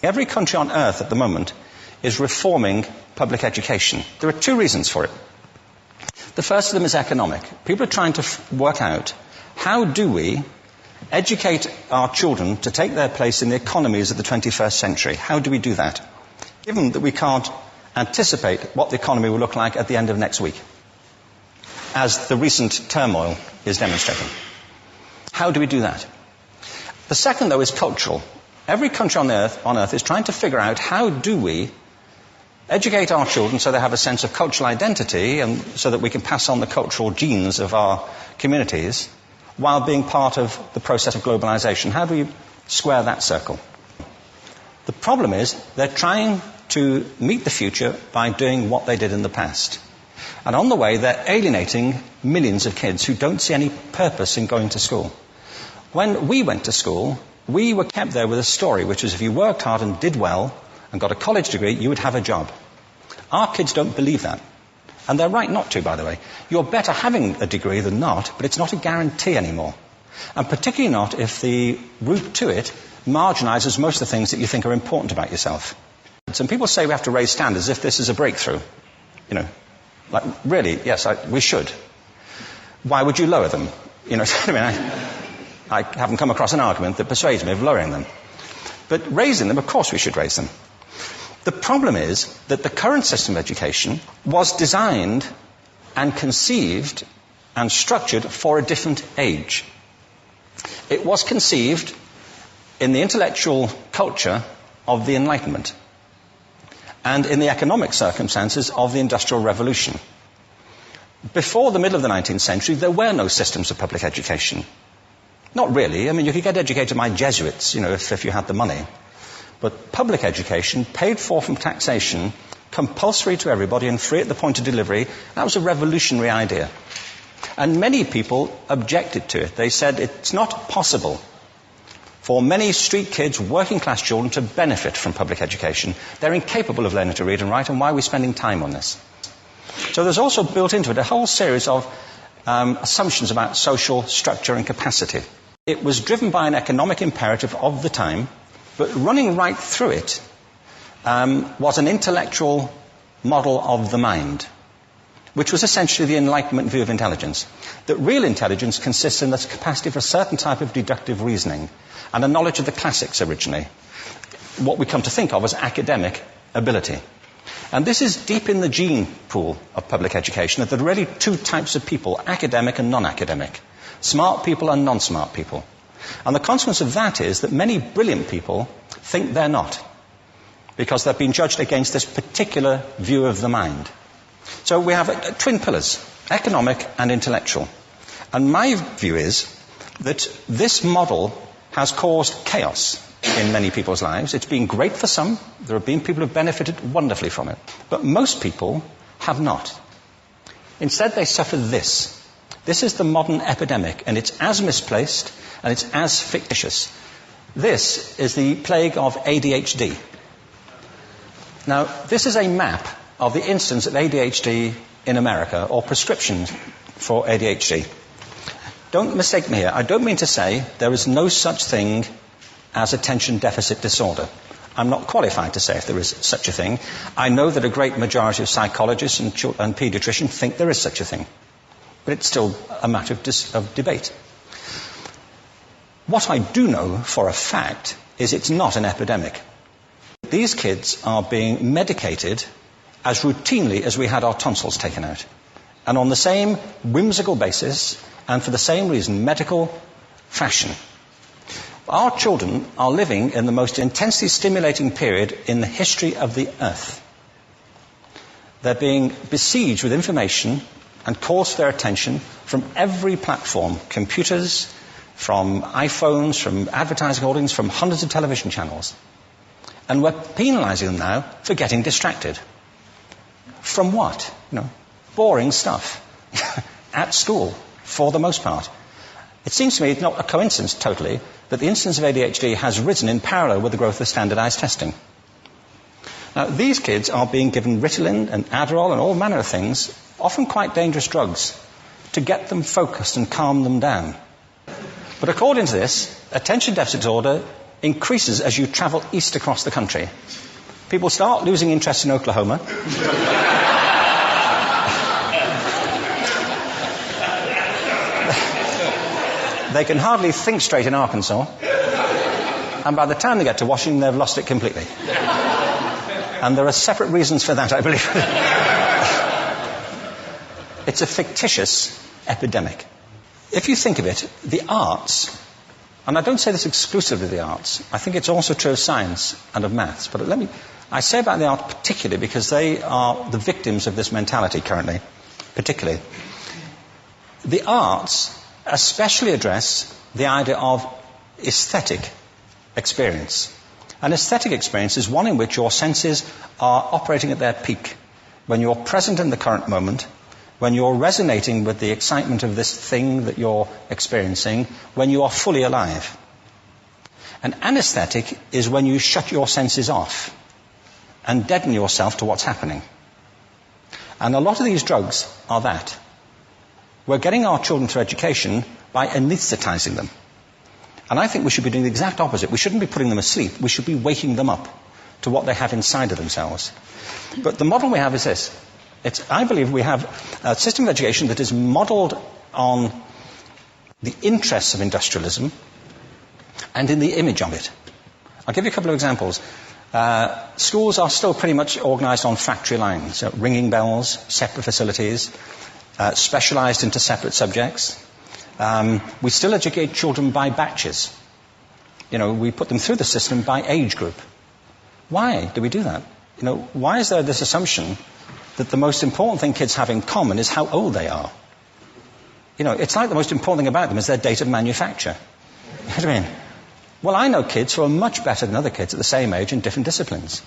Every country on earth at the moment is reforming public education. There are two reasons for it. The first of them is economic. People are trying to work out, how do we educate our children to take their place in the economies of the 21st century? How do we do that, given that we can't anticipate what the economy will look like at the end of next week, as the recent turmoil is demonstrating? How do we do that? The second, though, is cultural. Every country on earth is trying to figure out, how do we educate our children so they have a sense of cultural identity and so that we can pass on the cultural genes of our communities while being part of the process of globalization. How do we square that circle? The problem is they're trying to meet the future by doing what they did in the past. And on the way, they're alienating millions of kids who don't see any purpose in going to school. When we went to school, we were kept there with a story, which was if you worked hard and did well and got a college degree, you would have a job. Our kids don't believe that. And they're right not to, by the way. You're better having a degree than not, but it's not a guarantee anymore. And particularly not if the route to it marginalizes most of the things that you think are important about yourself. Some people say we have to raise standards as if this is a breakthrough. You know, like, really, yes, we should. Why would you lower them? You know, I mean, I haven't come across an argument that persuades me of lowering them. But raising them, of course we should raise them. The problem is that the current system of education was designed and conceived and structured for a different age. It was conceived in the intellectual culture of the Enlightenment and in the economic circumstances of the Industrial Revolution. Before the middle of the 19th century, there were no systems of public education. Not really. I mean, you could get educated by Jesuits, you know, if you had the money. But public education, paid for from taxation, compulsory to everybody and free at the point of delivery, that was a revolutionary idea. And many people objected to it. They said it's not possible for many street kids, working class children, to benefit from public education. They're incapable of learning to read and write, and why are we spending time on this? So there's also built into it a whole series of assumptions about social structure and capacity. It was driven by an economic imperative of the time, but running right through it was an intellectual model of the mind, which was essentially the Enlightenment view of intelligence. That real intelligence consists in the capacity for a certain type of deductive reasoning and a knowledge of the classics originally, what we come to think of as academic ability. And this is deep in the gene pool of public education, that there are really two types of people, academic and non-academic, smart people and non-smart people. And the consequence of that is that many brilliant people think they're not, because they've been judged against this particular view of the mind. So we have twin pillars, economic and intellectual. And my view is that this model has caused chaos in many people's lives. It's been great for some. There have been people who have benefited wonderfully from it. But most people have not. Instead, they suffer this. This is the modern epidemic, and it's as misplaced and it's as fictitious. This is the plague of ADHD. Now, this is a map of the incidence of ADHD in America, or prescriptions for ADHD. Don't mistake me here. I don't mean to say there is no such thing as attention deficit disorder. I'm not qualified to say if there is such a thing. I know that a great majority of psychologists and paediatricians think there is such a thing. But it's still a matter of debate. What I do know for a fact is it's not an epidemic. These kids are being medicated as routinely as we had our tonsils taken out. And on the same whimsical basis, and for the same reason, medical fashion. Our children are living in the most intensely stimulating period in the history of the earth. They're being besieged with information and calls for their attention from every platform, computers, from iPhones, from advertising holdings, from hundreds of television channels. And we're penalizing them now for getting distracted. From what? Boring stuff. At school, for the most part. It seems to me it's not a coincidence totally that the incidence of ADHD has risen in parallel with the growth of standardized testing. Now, these kids are being given Ritalin and Adderall and all manner of things, often quite dangerous drugs, to get them focused and calm them down. But according to this, attention deficit disorder increases as you travel east across the country. People start losing interest in Oklahoma. They can hardly think straight in Arkansas. And by the time they get to Washington, they've lost it completely. And there are separate reasons for that, I believe. It's a fictitious epidemic. If you think of it, the arts, and I don't say this exclusively of the arts, I think it's also true of science and of maths, but I say about the arts particularly because they are the victims of this mentality currently, particularly. The arts especially address the idea of aesthetic experience. An aesthetic experience is one in which your senses are operating at their peak, when you're present in the current moment, when you're resonating with the excitement of this thing that you're experiencing, when you are fully alive. An anesthetic is when you shut your senses off and deaden yourself to what's happening. And a lot of these drugs are that. We're getting our children through education by anesthetizing them. And I think we should be doing the exact opposite. We shouldn't be putting them asleep. We should be waking them up to what they have inside of themselves. But the model we have is this. I believe we have a system of education that is modeled on the interests of industrialism and in the image of it. I'll give you a couple of examples. Schools are still pretty much organized on factory lines, ringing bells, separate facilities, specialized into separate subjects. We still educate children by batches. We put them through the system by age group. Why do we do that? Why is there this assumption that the most important thing kids have in common is how old they are? It's like the most important thing about them is their date of manufacture. You know what I mean? Well, I know kids who are much better than other kids at the same age in different disciplines,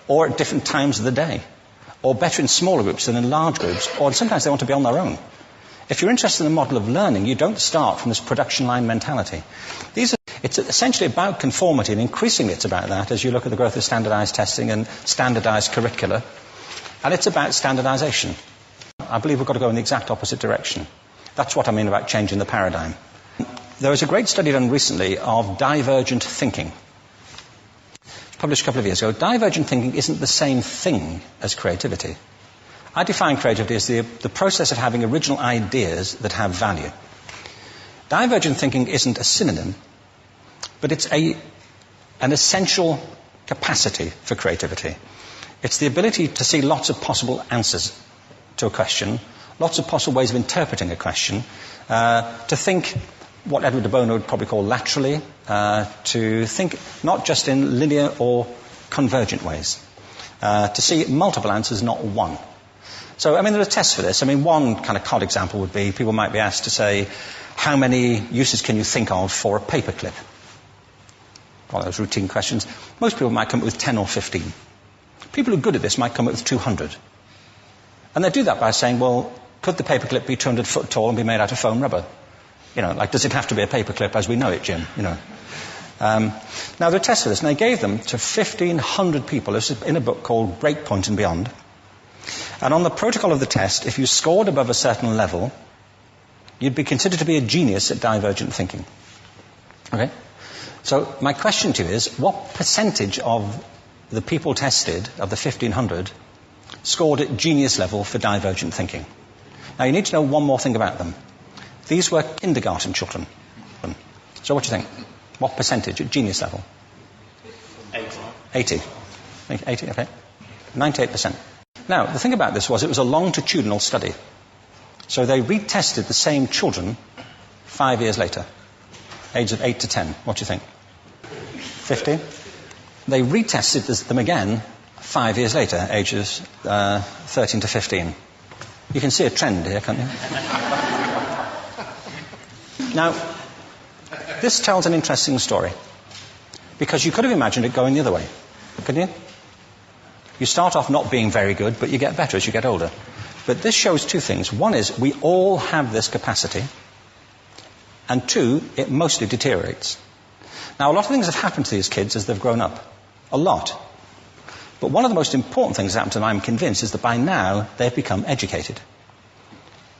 or at different times of the day, or better in smaller groups than in large groups, or sometimes they want to be on their own. If you're interested in the model of learning, you don't start from this production line mentality. It's essentially about conformity, and increasingly it's about that as you look at the growth of standardized testing and standardized curricula. And it's about standardization. I believe we've got to go in the exact opposite direction. That's what I mean about changing the paradigm. There was a great study done recently of divergent thinking. It was published a couple of years ago. Divergent thinking isn't the same thing as creativity. I define creativity as the process of having original ideas that have value. Divergent thinking isn't a synonym, but it's an essential capacity for creativity. It's the ability to see lots of possible answers to a question, lots of possible ways of interpreting a question, to think what Edward de Bono would probably call laterally, to think not just in linear or convergent ways, to see multiple answers, not one. So, there are tests for this. One kind of cod example would be, people might be asked to say, how many uses can you think of for a paperclip? One of those routine questions. Most people might come up with 10 or 15. People who are good at this might come up with 200. And they do that by saying, well, could the paperclip be 200 foot tall and be made out of foam rubber? Does it have to be a paperclip as we know it, Jim? Now, there are tests for this, and they gave them to 1,500 people. This is in a book called Breakpoint and Beyond. And on the protocol of the test, if you scored above a certain level, you'd be considered to be a genius at divergent thinking. Okay? So my question to you is, what percentage of the people tested, of the 1,500, scored at genius level for divergent thinking? Now, you need to know one more thing about them. These were kindergarten children. So what do you think? What percentage at genius level? 80. 80, okay. 98%. Now, the thing about this was it was a longitudinal study. So they retested the same children 5 years later, age of 8 to 10. What do you think? 50? They retested them again 5 years later, ages 13 to 15. You can see a trend here, can't you? Now, this tells an interesting story, because you could have imagined it going the other way, couldn't you? You start off not being very good, but you get better as you get older. But this shows two things. One is we all have this capacity, and two, it mostly deteriorates. Now, a lot of things have happened to these kids as they've grown up. A lot. But one of the most important things that happened to them, I'm convinced, is that by now they've become educated.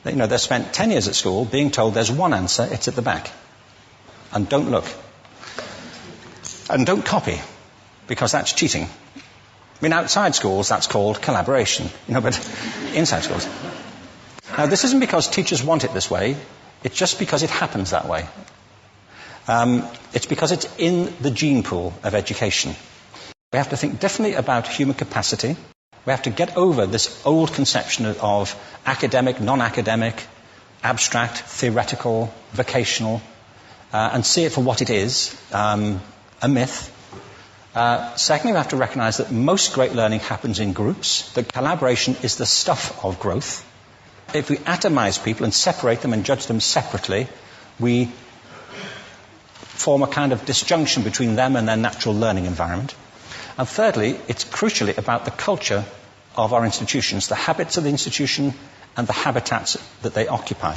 They've spent 10 years at school being told there's one answer, it's at the back. And don't look. And don't copy, because that's cheating. I mean, outside schools, that's called collaboration, but inside schools. Now, this isn't because teachers want it this way, it's just because it happens that way. It's because it's in the gene pool of education. We have to think differently about human capacity. We have to get over this old conception of academic, non-academic, abstract, theoretical, vocational, and see it for what it is, a myth. Secondly, we have to recognize that most great learning happens in groups, that collaboration is the stuff of growth. If we atomize people and separate them and judge them separately, we form a kind of disjunction between them and their natural learning environment. And thirdly, it's crucially about the culture of our institutions, the habits of the institution and the habitats that they occupy.